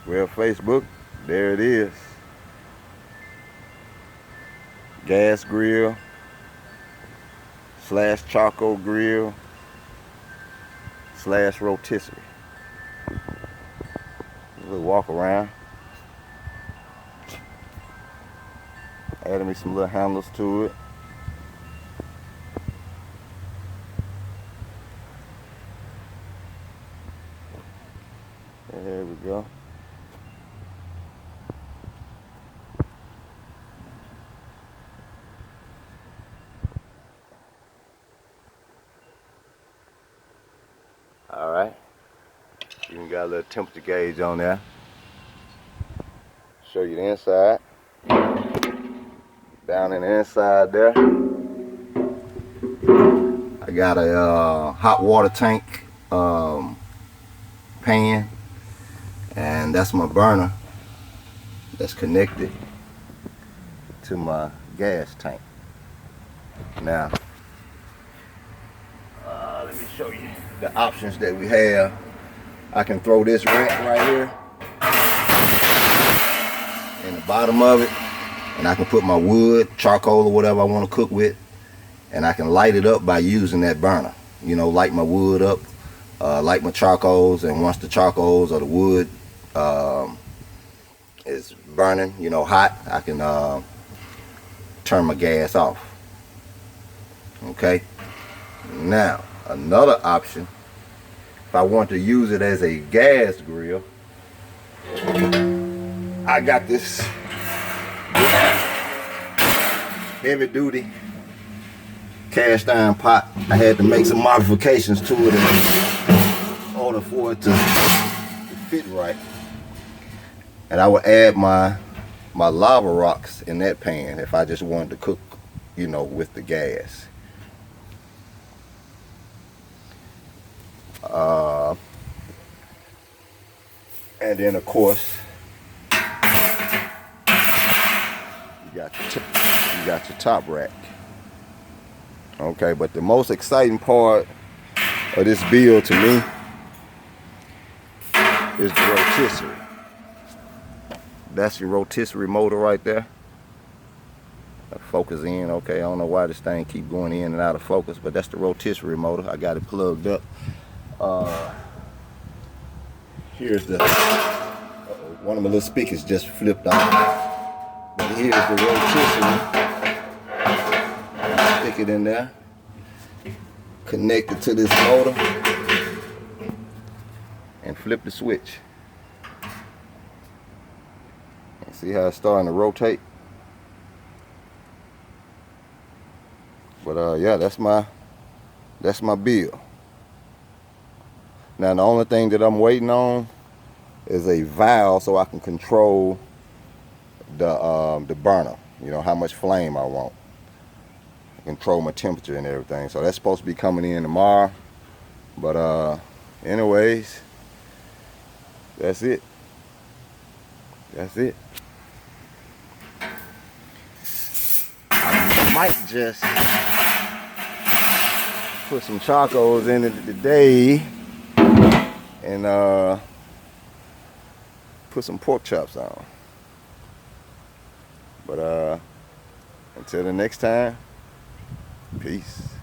Well, Facebook, there it is. Gas grill / charcoal grill / rotisserie. A little walk around. Added me some little handles to it. There we go. All right. Even got a little temperature gauge on there. Show you the inside. Down in the inside there, I got a hot water tank pan, and that's my burner that's connected to my gas tank. Now, let me show you the options that we have. I can throw this rack right here in the bottom of it, and I can put my wood, charcoal, or whatever I want to cook with, and I can light it up by using that burner. You know, light my wood up, light my charcoals, and once the charcoals or the wood is burning, you know, hot, I can turn my gas off. Okay. Now, another option, if I want to use it as a gas grill, I got this heavy duty cast iron pot. I had to make some modifications to it in order for it to fit right. And I would add my lava rocks in that pan if I just wanted to cook, you know, with the gas. And then of course you got your top rack. Okay, but the most exciting part of this build to me is the rotisserie. That's your rotisserie motor right there. Focus in. Okay, I don't know why this thing keep going in and out of focus, but that's the rotisserie motor. I got it plugged up. Here's the one of my little speakers just flipped off. But here's the rotisserie. Stick it in there. Connect it to this motor and flip the switch. And see how it's starting to rotate? But yeah, that's my build. Now the only thing that I'm waiting on is a valve so I can control the burner. You know, how much flame I want. Control my temperature and everything. So that's supposed to be coming in tomorrow. But anyways, that's it. That's it. I might just put some charcoals in it today and put some pork chops on. But until the next time, peace.